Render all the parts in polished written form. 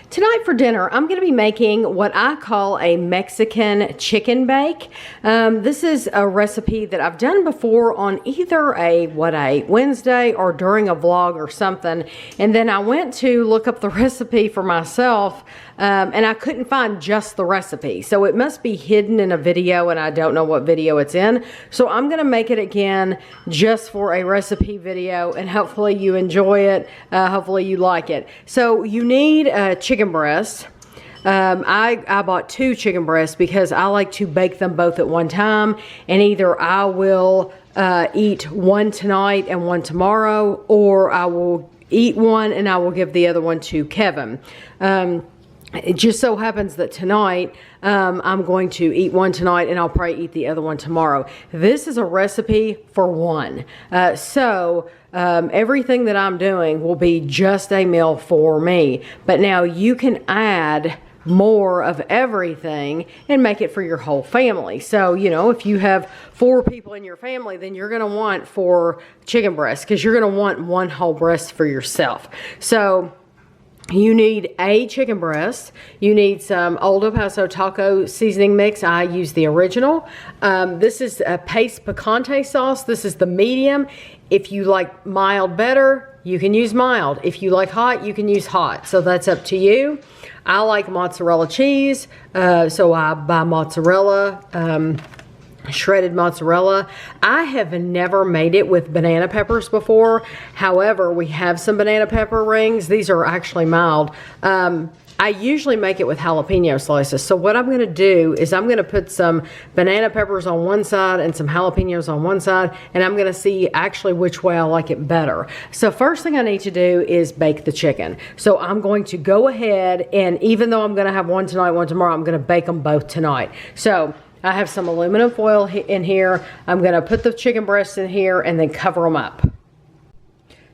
Tonight for dinner, I'm going to be making what I call a Mexican chicken bake. This is a recipe that I've done before on either a Wednesday or during a vlog or something. And then I went to look up the recipe for myself and I couldn't find just the recipe. So it must be hidden in a video and I don't know what video it's in. So I'm going to make it again just for a recipe video and hopefully you enjoy it. Hopefully you like it. So you need a chicken breast. I bought 2 chicken breasts because I like to bake them both at one time, and either I will eat one tonight and one tomorrow, or I will eat one and I will give the other one to Kevin. It just so happens that tonight I'm going to eat one tonight and I'll probably eat the other one tomorrow. This is a recipe for one. Everything that I'm doing will be just a meal for me. But now you can add more of everything and make it for your whole family. So, you know, if you have 4 people in your family, then you're going to want 4 chicken breasts because you're going to want 1 whole breast for yourself. So you need a chicken breast. You need some Old Paso Taco Seasoning mix. I use the original. This is a paste picante sauce. This is the medium. If you like mild better, you can use mild. If you like hot, you can use hot. So that's up to you. I like mozzarella cheese, so I buy mozzarella. Shredded mozzarella. I have never made it with banana peppers before. However, we have some banana pepper rings. These are actually mild. I usually make it with jalapeno slices. So what I'm going to do is I'm going to put some banana peppers on one side and some jalapenos on one side, and I'm going to see actually which way I like it better. So first thing I need to do is bake the chicken. So I'm going to go ahead, and even though I'm going to have one tonight, one tomorrow, I'm going to bake them both tonight. So I have some aluminum foil in here. I'm going to put the chicken breasts in here and then cover them up.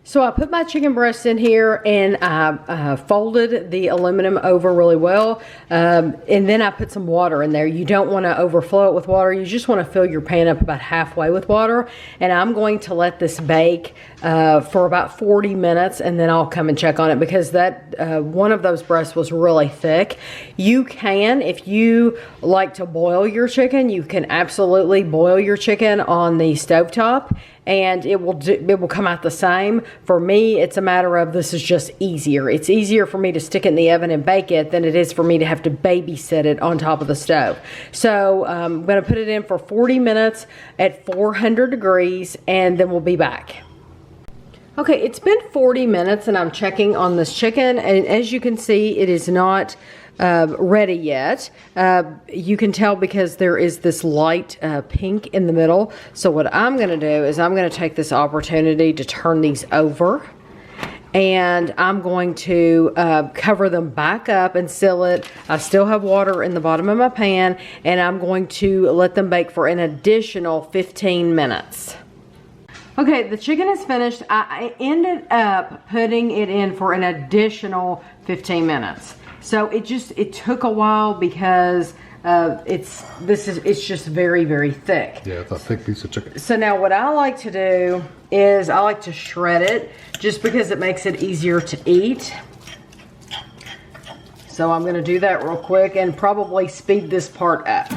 So I put my chicken breasts in here and I folded the aluminum over really well. And then I put some water in there. You don't want to overflow it with water. You just want to fill your pan up about halfway with water. And I'm going to let this bake for about 40 minutes and then I'll come and check on it because that one of those breasts was really thick. You can, if you like to boil your chicken, you can absolutely boil your chicken on the stovetop and it will come out the same. For me, it's a matter of this is just easier. It's easier for me to stick it in the oven and bake it than it is for me to have to babysit it on top of the stove. So I'm going to put it in for 40 minutes at 400 degrees and then we'll be back. Okay, it's been 40 minutes and I'm checking on this chicken, and as you can see, it is not ready yet. You can tell because there is this light pink in the middle. So what I'm going to do is I'm going to take this opportunity to turn these over, and I'm going to cover them back up and seal it. I still have water in the bottom of my pan, and I'm going to let them bake for an additional 15 minutes. Okay, the chicken is finished. I ended up putting it in for an additional 15 minutes. So it took a while because it's just very, very thick. Yeah, it's a thick piece of chicken. So now what I like to do is I like to shred it just because it makes it easier to eat. So I'm gonna do that real quick and probably speed this part up.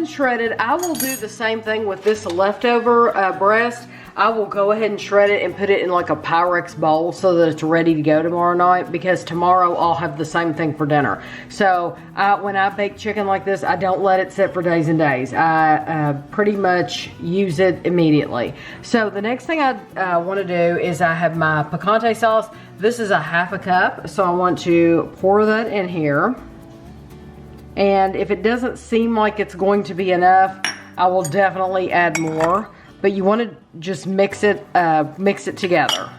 Shredded. I will do the same thing with this leftover breast. I will go ahead and shred it and put it in like a Pyrex bowl so that it's ready to go tomorrow night, because tomorrow I'll have the same thing for dinner. So when I bake chicken like this, I don't let it sit for days and days. I pretty much use it immediately. So the next thing I want to do is I have my picante sauce. This is a ½ cup, so I want to pour that in here. And if it doesn't seem like it's going to be enough, I will definitely add more. But you want to just mix it together.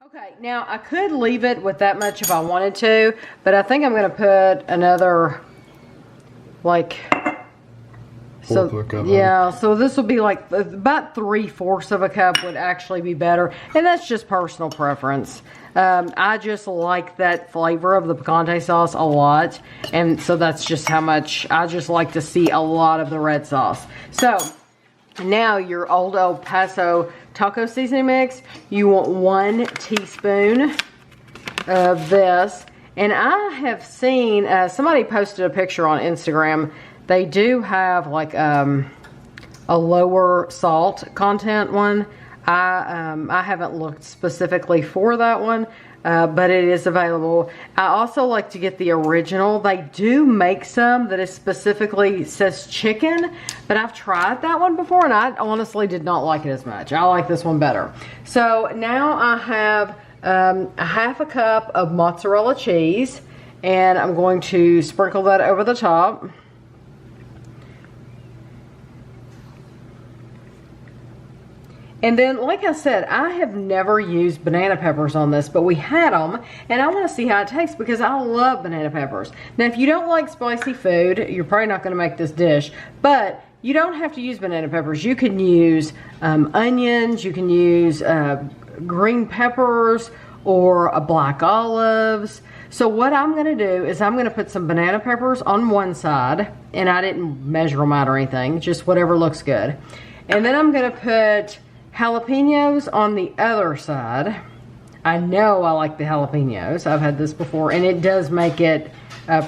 Okay, now I could leave it with that much if I wanted to, but I think I'm going to put another, like, Fourth of a cup. Yeah, so this will be like about 3/4 of a cup would actually be better. And that's just personal preference. I just like that flavor of the picante sauce a lot. And so that's just how much I just like to see a lot of the red sauce. So now your old El Paso Taco Seasoning mix, you want 1 teaspoon of this. And I have seen, somebody posted a picture on Instagram. They do have like a lower salt content one. I haven't looked specifically for that one, but it is available. I also like to get the original. They do make some that is specifically says chicken, but I've tried that one before and I honestly did not like it as much. I like this one better. So now I have a 1/2 cup of mozzarella cheese, and I'm going to sprinkle that over the top. And then, like I said, I have never used banana peppers on this, but we had them, and I want to see how it tastes because I love banana peppers. Now, if you don't like spicy food, you're probably not going to make this dish, but you don't have to use banana peppers. You can use onions, you can use green peppers, or black olives. So what I'm going to do is I'm going to put some banana peppers on one side, and I didn't measure them out or anything, just whatever looks good. And then I'm going to put jalapenos on the other side. I know I like the jalapenos. I've had this before, and it does make it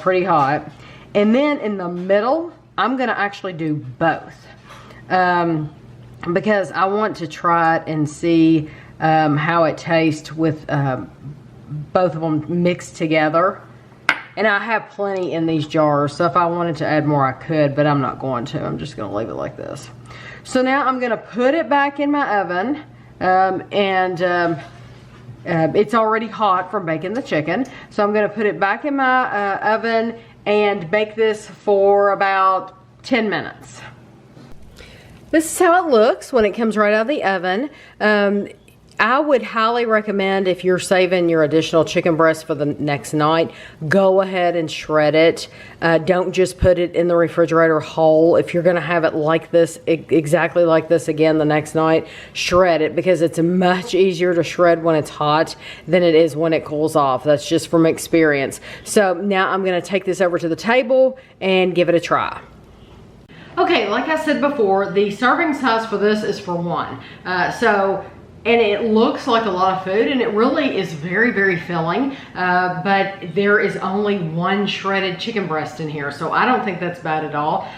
pretty hot. And then in the middle, I'm going to actually do both because I want to try it and see how it tastes with both of them mixed together. And I have plenty in these jars, so if I wanted to add more I could, but I'm not going to. I'm just going to leave it like this. So now I'm going to put it back in my oven, it's already hot from baking the chicken. So I'm going to put it back in my oven and bake this for about 10 minutes. This is how it looks when it comes right out of the oven. I would highly recommend, if you're saving your additional chicken breast for the next night, go ahead and shred it. Don't just put it in the refrigerator whole. If you're going to have it like this, exactly like this again the next night, shred it, because it's much easier to shred when it's hot than it is when it cools off. That's just from experience. So now I'm going to take this over to the table and give it a try. Okay, like I said before, the serving size for this is for 1. And it looks like a lot of food, and it really is very, very filling, but there is only 1 shredded chicken breast in here, so I don't think that's bad at all.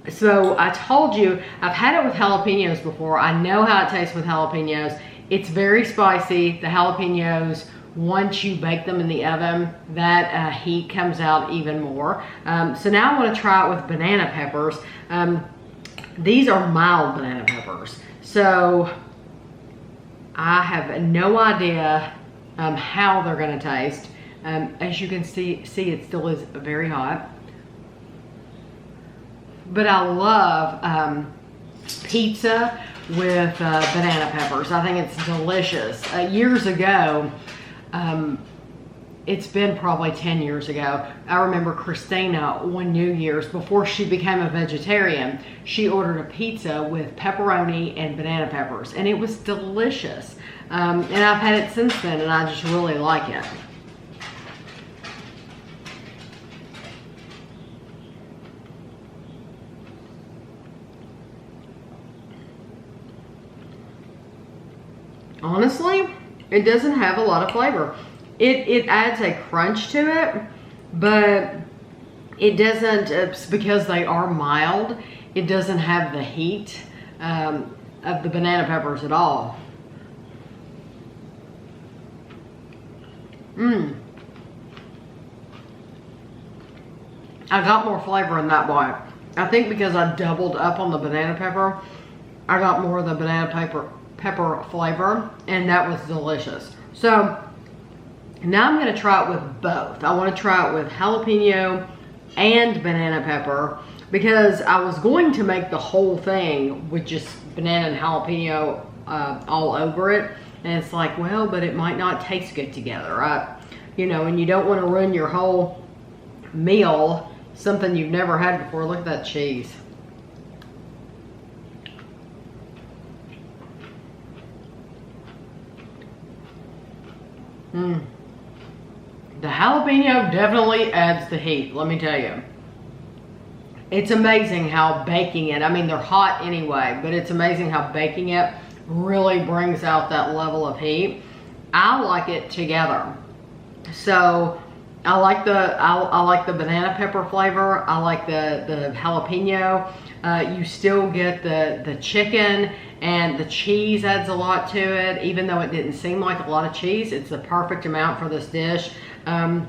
So I told you, I've had it with jalapenos before. I know how it tastes with jalapenos. It's very spicy. The jalapenos, once you bake them in the oven, that heat comes out even more. So now I want to try it with banana peppers. These are mild banana peppers, so I have no idea how they're going to taste. As you can see it still is very hot. But I love pizza with banana peppers. I think it's delicious. Years ago, it's been probably 10 years ago, I remember Christina one New Year's, before she became a vegetarian, she ordered a pizza with pepperoni and banana peppers, and it was delicious. And I've had it since then, and I just really like it. Honestly, it doesn't have a lot of flavor. It adds a crunch to it, but it doesn't, it's because they are mild, it doesn't have the heat of the banana peppers at all. I got more flavor in that bite. I think because I doubled up on the banana pepper, I got more of the banana pepper flavor, and that was delicious. So now I'm going to try it with both. I want to try it with jalapeno and banana pepper, because I was going to make the whole thing with just banana and jalapeno all over it. And it's like, well, but it might not taste good together, right? You know, and you don't want to ruin your whole meal, something you've never had before. Look at that cheese. The jalapeno definitely adds the heat, let me tell you. It's amazing how baking it, I mean, they're hot anyway, but it's amazing how baking it really brings out that level of heat. I like it together. So I like the banana pepper flavor. I like the jalapeno. You still get the chicken, and the cheese adds a lot to it. Even though it didn't seem like a lot of cheese, it's the perfect amount for this dish. And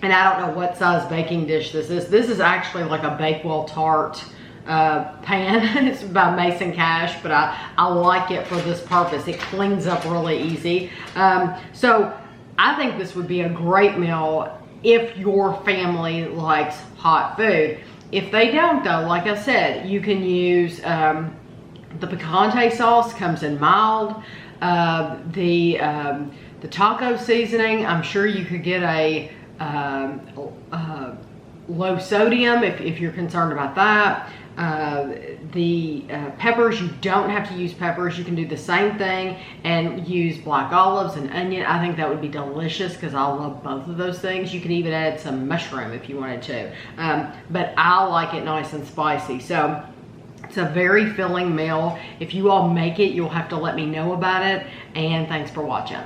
I don't know what size baking dish this is. This is actually like a Bakewell tart pan. It's by Mason Cash, but I like it for this purpose. It cleans up really easy. So I think this would be a great meal if your family likes hot food. If they don't though, like I said, you can use the picante sauce, comes in mild. The taco seasoning, I'm sure you could get a low sodium if you're concerned about that. The peppers, you don't have to use peppers. You can do the same thing and use black olives and onion. I think that would be delicious because I love both of those things. You can even add some mushroom if you wanted to. But I like it nice and spicy. So it's a very filling meal. If you all make it, you'll have to let me know about it. And thanks for watching.